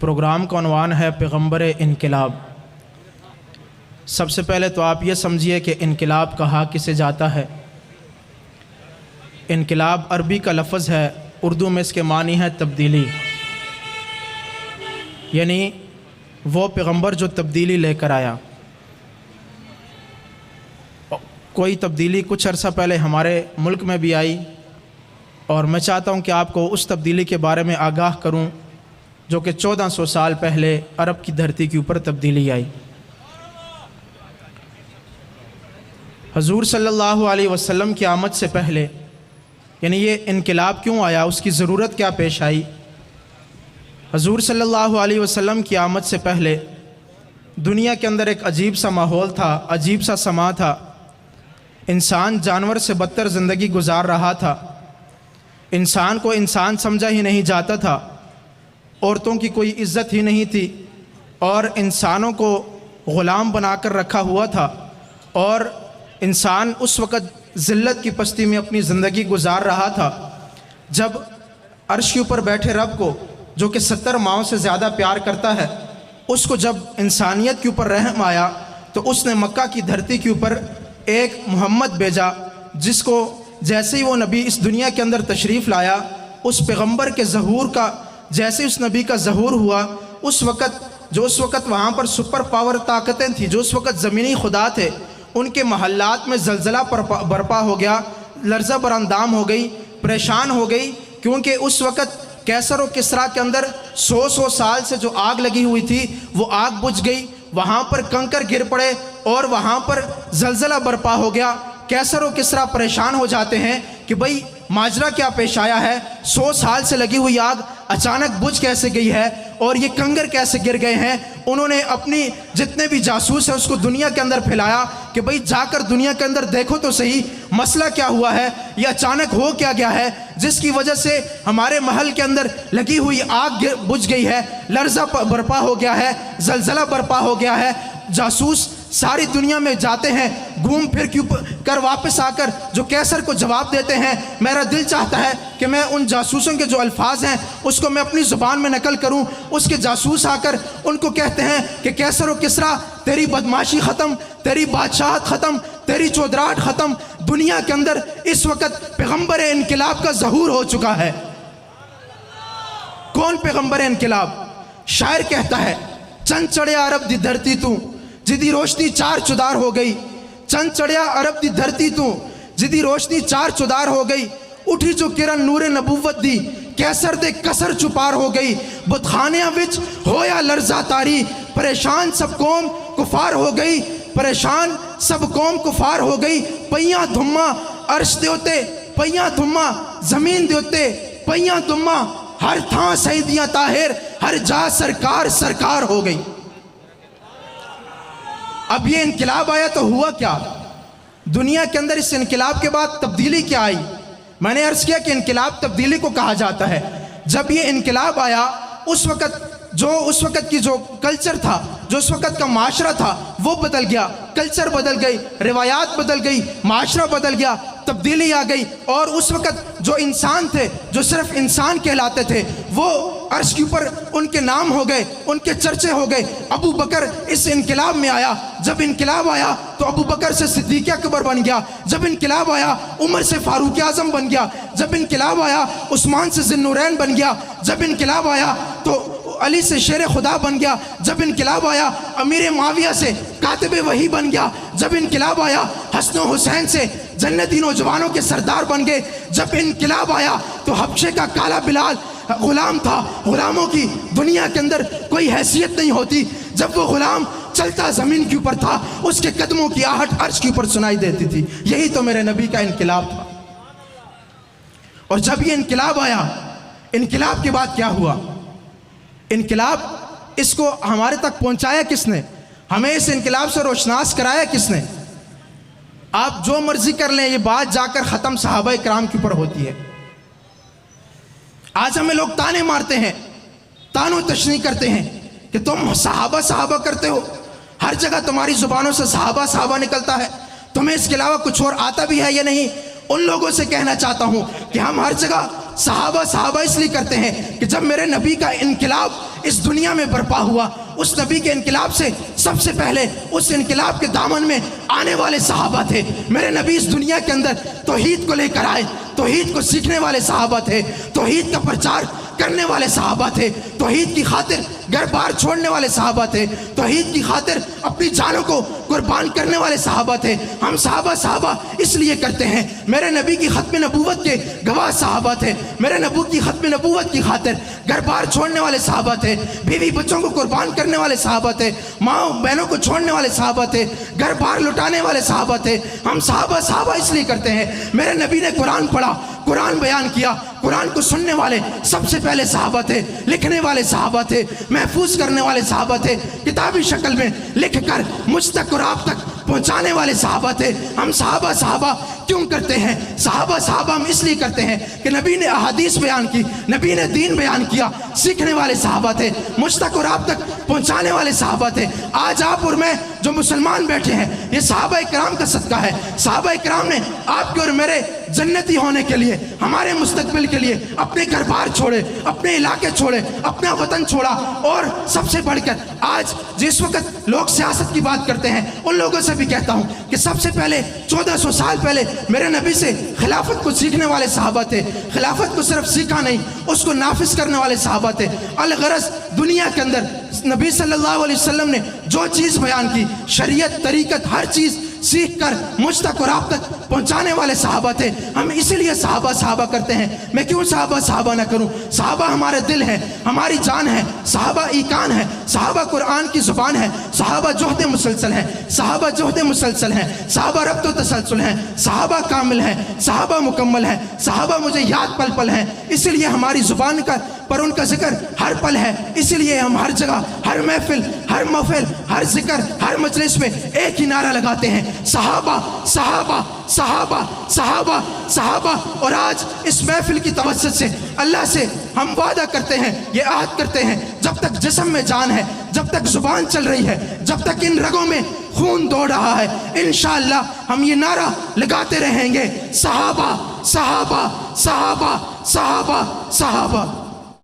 Programme का उन्वान है पैगंबर इनकलाब। सबसे पहले तो आप ये समझिए कि इनकलाब कहा किसे जाता है। इनकलाब अरबी का लफ्ज़ है, उर्दू में इसके मानी है तब्दीली, यानी वो पैगंबर जो तब्दीली लेकर आया। कोई तब्दीली कुछ अरसा पहले हमारे मुल्क में भी आई और मैं चाहता हूँ कि आपको उस तब्दीली के बारे में आगाह करूँ जो कि 1400 साल पहले अरब की धरती के ऊपर तब्दीली आई। हजूर सल्लल्लाहु अलैहि वसल्लम की आमद से पहले, यानी ये इनकलाब क्यों आया, उसकी ज़रूरत क्या पेश आई। हजूर सल्लल्लाहु अलैहि वसल्लम की आमद से पहले दुनिया के अंदर एक अजीब सा माहौल था, अजीब सा समा था। इंसान जानवर से बदतर ज़िंदगी गुजार रहा था। इंसान को इंसान समझा ही नहीं जाता था। औरतों की कोई इज़्ज़त ही नहीं थी और इंसानों को ग़ुलाम बनाकर रखा हुआ था और इंसान उस वक़्त ज़िल्लत की पस्ती में अपनी ज़िंदगी गुजार रहा था जब अर्श के ऊपर बैठे रब को, जो कि 70 माओं से ज़्यादा प्यार करता है, उसको जब इंसानियत के ऊपर रहम आया तो उसने मक्का की धरती के ऊपर एक मोहम्मद भेजा, जिसको जैसे ही वो नबी इस दुनिया के अंदर तशरीफ़ लाया, उस पैगंबर के ज़हूर का, जैसे उस नबी का ज़हूर हुआ, उस वक़्त वहाँ पर सुपर पावर ताकतें थी, जो उस वक़्त ज़मीनी खुदा थे, उनके महल्लात में ज़लज़ला बरपा हो गया, लर्ज़ा बरअंदाम हो गई, परेशान हो गई, क्योंकि उस वक़्त कैसर और किसरा के अंदर 100 साल से जो आग लगी हुई थी वो आग बुझ गई, वहाँ पर कंकर गिर पड़े और वहाँ पर ज़लज़ला बरपा हो गया। कैसर और किसरा परेशान हो जाते हैं कि भाई माजरा क्या पेश आया है, 100 साल से लगी हुई आग अचानक बुझ कैसे गई है और ये कंगर कैसे गिर गए हैं। उन्होंने अपनी जितने भी जासूस हैं उसको दुनिया के अंदर फैलाया कि भाई जाकर दुनिया के अंदर देखो तो सही मसला क्या हुआ है, ये अचानक हो क्या गया है जिसकी वजह से हमारे महल के अंदर लगी हुई आग बुझ गई है, लर्ज़ा बरपा हो गया है, ज़लज़ला बरपा हो गया है। जासूस सारी दुनिया में जाते हैं, घूम फिर कर वापस आकर जो कैसर को जवाब देते हैं। मेरा दिल चाहता है कि मैं उन जासूसों के जो अल्फाज हैं उसको मैं अपनी ज़ुबान में नकल करूं। उसके जासूस आकर उनको कहते हैं कि कैसर और किसरा, तेरी बदमाशी ख़त्म, तेरी बादशाहत ख़त्म, तेरी चौधराहट ख़त्म। दुनिया के अंदर इस वक्त पैगंबर इनकलाब का ज़हूर हो चुका है। कौन पैगंबर इनकलाब? शायर कहता है, चंद चढ़िया अरब दी धरती तू जिदी रोशनी चार चुदार हो गई। चंद चढ़िया अरब दी धरती तू जिदी रोशनी चार चुदार हो गई। उठी जो किरण नूरे नबूवत दी कैसर दे कसर चुपार हो गई। बुतखानियां विच होया लर्जा तारी परेशान सब कौम कुफार हो गई। परेशान सब कौम कुफार हो गई। पइयां धुम्मा अर्श दे उत्ते, पइयां धुम्मा जमीन दे उत्ते, पइयां धुम्मा हर थां सईदियां ताहिर, हर जा सरकार सरकार हो गई। अब ये इनकलाब आया तो हुआ क्या? दुनिया के अंदर इस इनकलाब के बाद तब्दीली क्या आई? मैंने अर्ज़ किया कि इनकलाब तब्दीली को कहा जाता है। जब ये इनकलाब आया उस वक़्त की जो कल्चर था, जो उस वक़्त का माशरा था वो बदल गया, कल्चर बदल गई, रिवायात बदल गई, माशरा बदल गया, तब्दीली आ गई। और उस वक़्त जो इंसान थे, जो सिर्फ इंसान कहलाते थे, वो अर्श के ऊपर उनके नाम हो गए, उनके चर्चे हो गए। अबू बकर इस इनकलाब में आया। जब इनकलाब आया तो अबू बकर से सिद्दीक़ अकबर बन गया। जब इनकलाब आया उमर से फारूक आज़म बन गया। जब इनकलाब आया उस्मान से ज़िन्नुरैन बन गया। जब इनकलाब आया तो अली से शेर खुदा बन गया। जब इनकलाब आया अमीर मुआविया से कातिब वही बन गया। जब इनकलाब आया हसन हुसैन से जन्नती नौजवानों के सरदार बन गए। जब इनकलाब आया तो हबशे का काला बिलाल गुलाम था। गुलामों की दुनिया के अंदर कोई हैसियत नहीं होती। जब वो गुलाम चलता ज़मीन के ऊपर था, उसके कदमों की आहट अर्श के ऊपर सुनाई देती थी। यही तो मेरे नबी का इनकलाब था। और जब ये इनकलाब आया, इनकलाब के बाद क्या हुआ? इनकलाब इसको हमारे तक पहुंचाया किसने? हमें इस इनकलाब से रोशनास कराया किसने? आप जो मर्जी कर लें, ये बात जाकर ख़त्म सहाबा इकराम के ऊपर होती है। आज हमें लोग ताने मारते हैं, तानो तशनी करते हैं कि तुम सहाबा सहाबा करते हो, हर जगह तुम्हारी ज़ुबानों से सहाबा सहाबा निकलता है, तुम्हें इसके अलावा कुछ और आता भी है या नहीं? उन लोगों से कहना चाहता हूँ कि हम हर जगह صحابہ صحابہ اس لیے کرتے ہیں کہ جب میرے نبی کا انقلاب اس دنیا میں برپا ہوا، اس نبی کے انقلاب سے سب سے پہلے اس انقلاب کے دامن میں آنے والے صحابہ تھے۔ میرے نبی اس دنیا کے اندر توحید کو لے کر آئے، توحید کو سیکھنے والے صحابہ تھے، توحید کا پرچار کرنے والے صحابہ تھے، توحید کی خاطر گھر بار چھوڑنے والے صحابہ تھے، توحید کی خاطر اپنی جانوں کو قربان کرنے والے صحابہ تھے۔ ہم صحابہ اس لیے کرتے ہیں، میرے نبی کی ختم نبوت کے گواہ صحابہ تھے، میرے نبی کی ختم نبوت کی خاطر گھر بار چھوڑنے والے صحابہ تھے، بیوی بچوں کو قربان کرنے والے صحابہ تھے، ماں بہنوں کو چھوڑنے والے صحابہ تھے، گھر بار لٹانے والے صحابہ تھے۔ ہم صحابہ اس لیے کرتے ہیں، میرے نبی نے قرآن پڑھا، قرآن بیان کیا، قرآن کو سننے والے سب سے پہلے صحابہ تھے، لکھنے والے صحابہ تھے، محفوظ کرنے والے صحابہ تھے، کتابی شکل میں لکھ کر مجھ تک اور آپ تک پہنچانے والے صحابہ تھے۔ ہم صحابہ کیوں کرتے ہیں؟ صحابہ ہم اس لیے کرتے ہیں کہ نبی نے احادیث بیان کی، نبی نے دین بیان کیا، سیکھنے والے صحابہ تھے، مجھ تک اور آپ تک پہنچانے والے صحابہ تھے۔ آج آپ اور میں جو مسلمان بیٹھے ہیں، یہ صحابہ کرام کا صدقہ ہے۔ صحابہ کرام نے آپ کے اور میرے جنتی ہونے کے لیے، ہمارے مستقبل کے لیے اپنے گھر بار چھوڑے، اپنے علاقے چھوڑے، اپنا وطن چھوڑا، اور سب سے بڑھ کر آج جس وقت لوگ سیاست کی بات کرتے ہیں، ان لوگوں سے بھی کہتا ہوں کہ سب سے پہلے 1400 سال پہلے میرے نبی سے خلافت کو سیکھنے والے صحابہ تھے۔ خلافت کو صرف سیکھا نہیں، اس کو نافذ کرنے والے صحابہ تھے۔ الغرض دنیا کے اندر نبی صلی اللہ علیہ وسلم نے جو چیز بیان کی، شریعت، طریقت، ہر چیز سیکھ کر مجھ تک اور آپ تک پہنچانے والے صحابہ تھے۔ ہم اسی لیے صحابہ کرتے ہیں۔ میں کیوں صحابہ نہ کروں؟ صحابہ ہمارے دل ہیں، ہماری جان ہے، صحابہ ایقان ہے، صحابہ قرآن کی زبان ہے، صحابہ جوہد مسلسل ہیں، صحابہ جوہد مسلسل ہیں، صحابہ ربط و تسلسل ہیں، صحابہ کامل ہیں، صحابہ مکمل ہیں، صحابہ مجھے یاد پل پل ہیں۔ اسی لیے ہماری زبان پر ان کا ذکر ہر پل ہے، اسی لیے ہم ہر جگہ، ہر محفل، ہر ذکر، ہر مجلس میں ایک ہی نعرہ لگاتے ہیں، صحابہ صحابہ صحابہ صحابہ صحابہ۔ اور آج اس محفل کی توسط سے اللہ سے ہم وعدہ کرتے ہیں، یہ عہد کرتے ہیں، جب تک جسم میں جان ہے، جب تک زبان چل رہی ہے، جب تک ان رگوں میں خون دوڑ رہا ہے، انشاءاللہ ہم یہ نعرہ لگاتے رہیں گے، صحابہ صحابہ صحابہ صحابہ صحابہ۔